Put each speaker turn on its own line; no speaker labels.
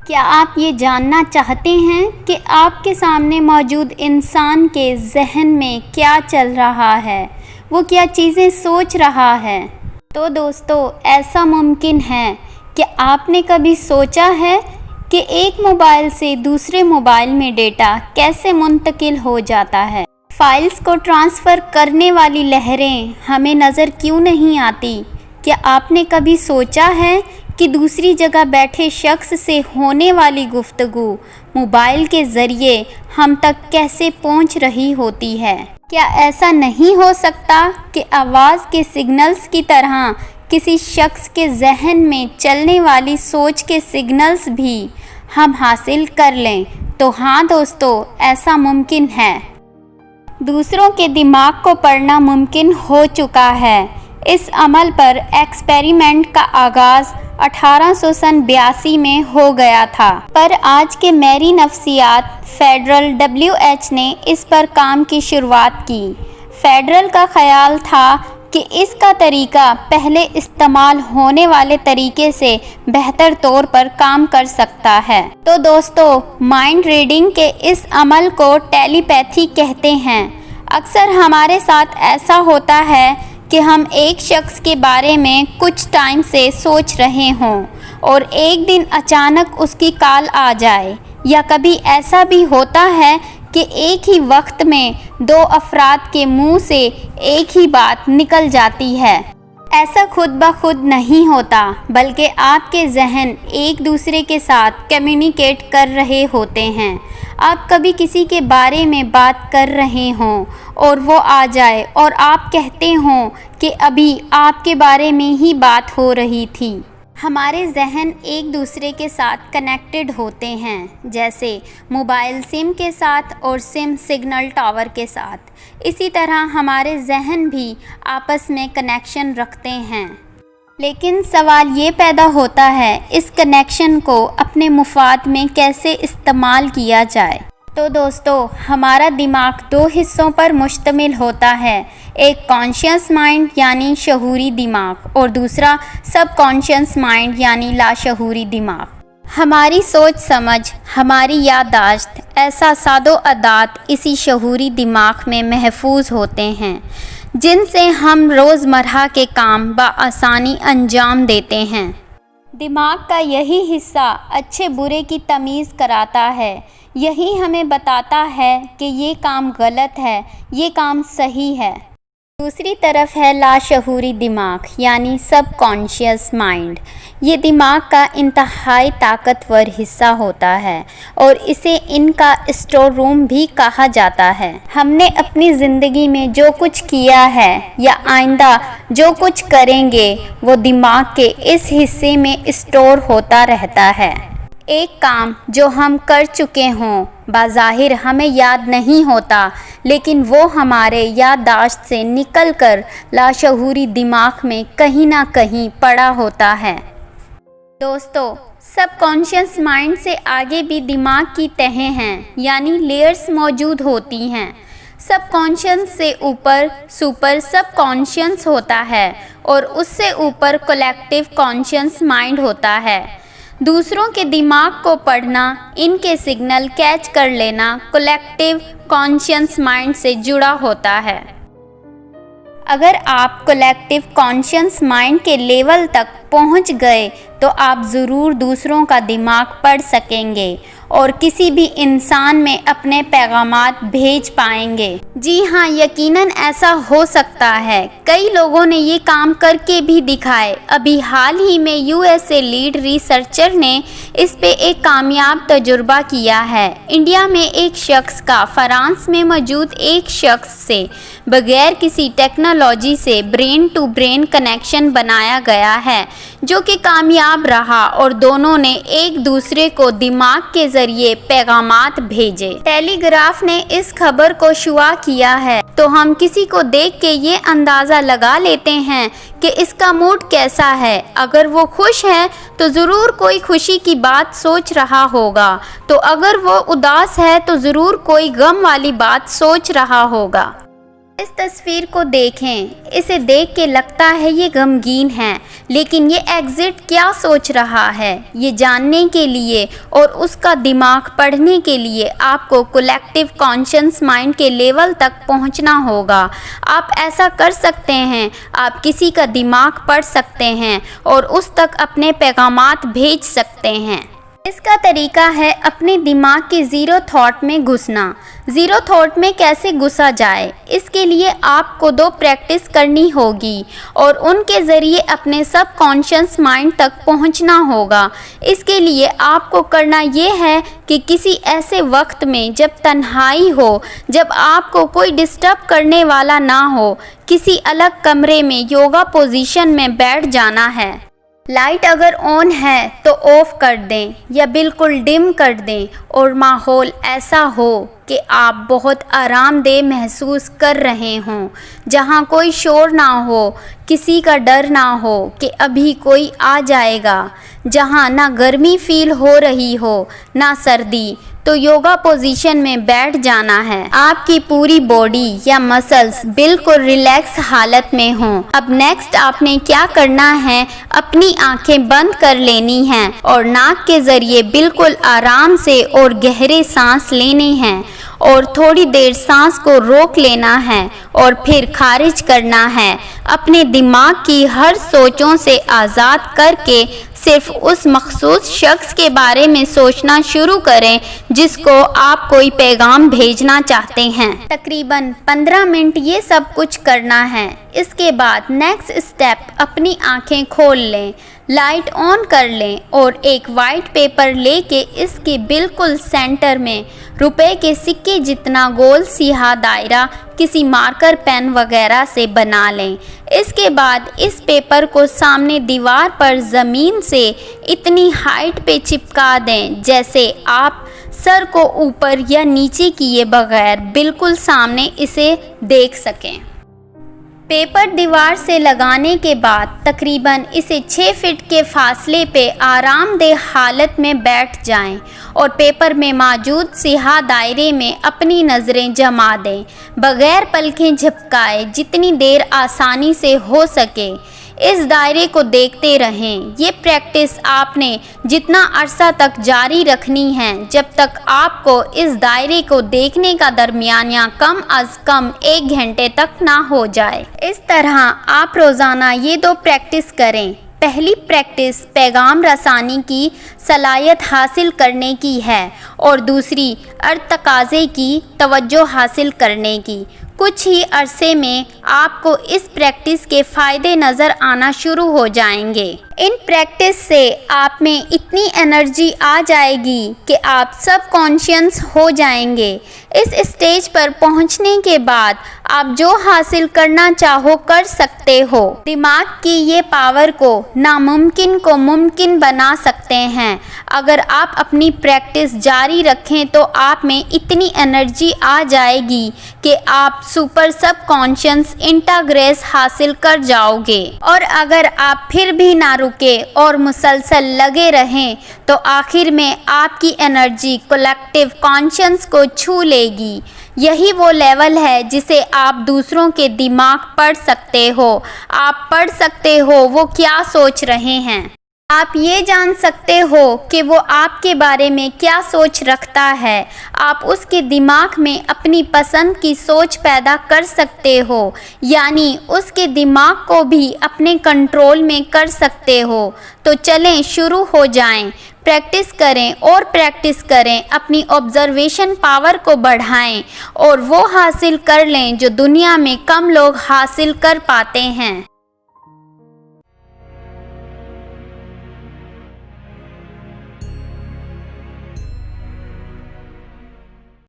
کیا آپ یہ جاننا چاہتے ہیں کہ آپ کے سامنے موجود انسان کے ذہن میں کیا چل رہا ہے، وہ کیا چیزیں سوچ رہا ہے؟ تو دوستو، ایسا ممکن ہے کہ آپ نے کبھی سوچا ہے کہ ایک موبائل سے دوسرے موبائل میں ڈیٹا کیسے منتقل ہو جاتا ہے؟ فائلز کو ٹرانسفر کرنے والی لہریں ہمیں نظر کیوں نہیں آتی؟ کیا آپ نے کبھی سوچا ہے کہ دوسری جگہ بیٹھے شخص سے ہونے والی گفتگو موبائل کے ذریعے ہم تک کیسے پہنچ رہی ہوتی ہے؟ کیا ایسا نہیں ہو سکتا کہ آواز کے سگنلز کی طرح کسی شخص کے ذہن میں چلنے والی سوچ کے سگنلز بھی ہم حاصل کر لیں؟ تو ہاں دوستو، ایسا ممکن ہے۔ دوسروں کے دماغ کو پڑھنا ممکن ہو چکا ہے۔ اس عمل پر ایکسپیریمنٹ کا آغاز 1882 میں ہو گیا تھا، پر آج کے میری نفسیات فیڈرل WH نے اس پر کام کی شروعات کی۔ فیڈرل کا خیال تھا کہ اس کا طریقہ پہلے استعمال ہونے والے طریقے سے بہتر طور پر کام کر سکتا ہے۔ تو دوستو، مائنڈ ریڈنگ کے اس عمل کو ٹیلی پیتھی کہتے ہیں۔ اکثر ہمارے ساتھ ایسا ہوتا ہے کہ ہم ایک شخص کے بارے میں کچھ ٹائم سے سوچ رہے ہوں اور ایک دن اچانک اس کی کال آ جائے، یا کبھی ایسا بھی ہوتا ہے کہ ایک ہی وقت میں دو افراد کے منہ سے ایک ہی بات نکل جاتی ہے۔ ایسا خود بخود نہیں ہوتا، بلکہ آپ کے ذہن ایک دوسرے کے ساتھ کمیونیکیٹ کر رہے ہوتے ہیں۔ آپ کبھی کسی کے بارے میں بات کر رہے ہوں اور وہ آ جائے اور آپ کہتے ہوں کہ ابھی آپ کے بارے میں ہی بات ہو رہی تھی۔ ہمارے ذہن ایک دوسرے کے ساتھ کنیکٹڈ ہوتے ہیں، جیسے موبائل سم کے ساتھ اور سم سگنل ٹاور کے ساتھ۔ اسی طرح ہمارے ذہن بھی آپس میں کنیکشن رکھتے ہیں۔ لیکن سوال یہ پیدا ہوتا ہے، اس کنیکشن کو اپنے مفاد میں کیسے استعمال کیا جائے؟ تو دوستو، ہمارا دماغ دو حصوں پر مشتمل ہوتا ہے، ایک کانشیس مائنڈ یعنی شعوری دماغ، اور دوسرا سب کانشیس مائنڈ یعنی لاشعوری دماغ۔ ہماری سوچ سمجھ، ہماری یادداشت، احساسات و عادات اسی شعوری دماغ میں محفوظ ہوتے ہیں، جن سے ہم روزمرہ کے کام بآسانی انجام دیتے ہیں۔ دماغ کا یہی حصہ اچھے برے کی تمیز کراتا ہے، یہی ہمیں بتاتا ہے کہ یہ کام غلط ہے، یہ کام صحیح ہے۔ دوسری طرف ہے لاشعوری دماغ یعنی سب کانشیس مائنڈ۔ یہ دماغ کا انتہائی طاقتور حصہ ہوتا ہے اور اسے ان کا اسٹور روم بھی کہا جاتا ہے۔ ہم نے اپنی زندگی میں جو کچھ کیا ہے یا آئندہ جو کچھ کریں گے، وہ دماغ کے اس حصے میں اسٹور ہوتا رہتا ہے۔ ایک کام جو ہم کر چکے ہوں بظاہر ہمیں یاد نہیں ہوتا، لیکن وہ ہمارے یادداشت سے نکل کر لاشعوری دماغ میں کہیں نہ کہیں پڑا ہوتا ہے۔ دوستو، سب کانشیس مائنڈ سے آگے بھی دماغ کی تہیں ہیں، یعنی لیئرز موجود ہوتی ہیں۔ سب کانشیس سے اوپر سپر سب کانشیس ہوتا ہے اور اس سے اوپر کلیکٹیو کانشیس مائنڈ ہوتا ہے۔ دوسروں کے دماغ کو پڑھنا، ان کے سگنل کیچ کر لینا کلیکٹیو کانشیس مائنڈ سے جڑا ہوتا ہے۔ اگر آپ کلیکٹیو کانشیس مائنڈ کے لیول تک پہنچ گئے تو آپ ضرور دوسروں کا دماغ پڑھ سکیں گے اور کسی بھی انسان میں اپنے پیغامات بھیج پائیں گے۔ جی ہاں، یقیناً ایسا ہو سکتا ہے۔ کئی لوگوں نے یہ کام کر کے بھی دکھائے۔ ابھی حال ہی میں USA لیڈ ریسرچر نے اس پہ ایک کامیاب تجربہ کیا ہے۔ انڈیا میں ایک شخص کا فرانس میں موجود ایک شخص سے بغیر کسی ٹیکنالوجی سے برین ٹو برین کنیکشن بنایا گیا ہے، جو کہ کامیاب رہا اور دونوں نے ایک دوسرے کو دماغ کے ذریعے پیغامات بھیجے۔ ٹیلی گراف نے اس خبر کو شائع کیا ہے تو ہم کسی کو دیکھ کے یہ اندازہ لگا لیتے ہیں کہ اس کا موڈ کیسا ہے۔ اگر وہ خوش ہے تو ضرور کوئی خوشی کی بات سوچ رہا ہوگا، تو اگر وہ اداس ہے تو ضرور کوئی غم والی بات سوچ رہا ہوگا۔ اس تصویر کو دیکھیں، اسے دیکھ کے لگتا ہے یہ غمگین ہے، لیکن یہ ایگزٹ کیا سوچ رہا ہے، یہ جاننے کے لیے اور اس کا دماغ پڑھنے کے لیے آپ کو کولیکٹیو کانشنس مائنڈ کے لیول تک پہنچنا ہوگا۔ آپ ایسا کر سکتے ہیں، آپ کسی کا دماغ پڑھ سکتے ہیں اور اس تک اپنے پیغامات بھیج سکتے ہیں۔ اس کا طریقہ ہے اپنے دماغ کے زیرو تھاٹ میں گھسنا۔ زیرو تھاٹ میں کیسے گھسا جائے؟ اس کے لیے آپ کو 2 پریکٹس کرنی ہوگی اور ان کے ذریعے اپنے سب کانشنس مائنڈ تک پہنچنا ہوگا۔ اس کے لیے آپ کو کرنا یہ ہے کہ کسی ایسے وقت میں جب تنہائی ہو، جب آپ کو کوئی ڈسٹرب کرنے والا نہ ہو، کسی الگ کمرے میں یوگا پوزیشن میں بیٹھ جانا ہے۔ لائٹ اگر آن ہے تو آف کر دیں یا بالکل ڈم کر دیں اور ماحول ایسا ہو کہ آپ بہت آرام دہ محسوس کر رہے ہوں، جہاں کوئی شور نہ ہو، کسی کا ڈر نہ ہو کہ ابھی کوئی آ جائے گا، جہاں نہ گرمی فیل ہو رہی ہو نہ سردی، تو یوگا پوزیشن میں بیٹھ جانا ہے۔ آپ کی پوری باڈی یا مسلز بالکل ریلیکس حالت میں ہوں۔ اب نیکسٹ آپ نے کیا کرنا ہے، اپنی آنکھیں بند کر لینی ہیں اور ناک کے ذریعے بالکل آرام سے اور گہرے سانس لینے ہیں اور تھوڑی دیر سانس کو روک لینا ہے اور پھر خارج کرنا ہے۔ اپنے دماغ کی ہر سوچوں سے آزاد کر کے صرف اس مخصوص شخص کے بارے میں سوچنا شروع کریں جس کو آپ کوئی پیغام بھیجنا چاہتے ہیں۔ تقریباً 15 منٹ یہ سب کچھ کرنا ہے۔ اس کے بعد نیکسٹ اسٹیپ، اپنی آنکھیں کھول لیں، لائٹ آن کر لیں اور ایک وائٹ پیپر لے کے اس کے بالکل سینٹر میں روپے کے سکے جتنا گول سیاہ دائرہ کسی مارکر پین وغیرہ سے بنا لیں۔ اس کے بعد اس پیپر کو سامنے دیوار پر زمین سے اتنی ہائٹ پہ چپکا دیں جیسے آپ سر کو اوپر یا نیچے کیے بغیر بالکل سامنے اسے دیکھ سکیں۔ پیپر دیوار سے لگانے کے بعد تقریباً اسے 6 فٹ کے فاصلے پہ آرام دہ حالت میں بیٹھ جائیں اور پیپر میں موجود سیاہ دائرے میں اپنی نظریں جما دیں، بغیر پلکیں جھپکائے، جتنی دیر آسانی سے ہو سکے۔ اس دائرے کو دیکھتے رہیں۔ یہ پریکٹس آپ نے جتنا عرصہ تک جاری رکھنی ہے جب تک آپ کو اس دائرے کو دیکھنے کا درمیانیہ کم از کم 1 گھنٹے تک نہ ہو جائے۔ اس طرح آپ روزانہ یہ 2 پریکٹس کریں۔ پہلی پریکٹس پیغام رسانی کی صلاحیت حاصل کرنے کی ہے اور دوسری ارتقاضے کی توجہ حاصل کرنے کی۔ کچھ ہی عرصے میں آپ کو اس پریکٹس کے فائدے نظر آنا شروع ہو جائیں گے۔ ان پریکٹس سے آپ میں اتنی انرجی آ جائے گی کہ آپ سب کانشینس ہو جائیں گے۔ اس اسٹیج پر پہنچنے کے بعد آپ جو حاصل کرنا چاہو کر سکتے ہو۔ دماغ کی یہ پاور کو ناممکن کو ممکن بنا سکتے ہیں۔ اگر آپ اپنی پریکٹس جاری رکھیں تو آپ میں اتنی انرجی آ جائے گی کہ آپ سپر سب کانشینس انٹاگریس حاصل کر جاؤ گے۔ اور اگر آپ پھر بھی نہ رکے اور مسلسل لگے رہیں تو آخر میں آپ کی انرجی کولیکٹیو کانشینس کو چھو لے گی۔ یہی وہ لیول ہے جسے آپ دوسروں کے دماغ پڑھ سکتے ہو۔ آپ پڑھ سکتے ہو وہ کیا سوچ رہے ہیں۔ آپ یہ جان سکتے ہو کہ وہ آپ کے بارے میں کیا سوچ رکھتا ہے۔ آپ اس کے دماغ میں اپنی پسند کی سوچ پیدا کر سکتے ہو، یعنی اس کے دماغ کو بھی اپنے کنٹرول میں کر سکتے ہو۔ تو چلیں شروع ہو جائیں۔ پریکٹس کریں اور پریکٹس کریں، اپنی آبزرویشن پاور کو بڑھائیں اور وہ حاصل کر لیں جو دنیا میں کم لوگ حاصل کر پاتے ہیں۔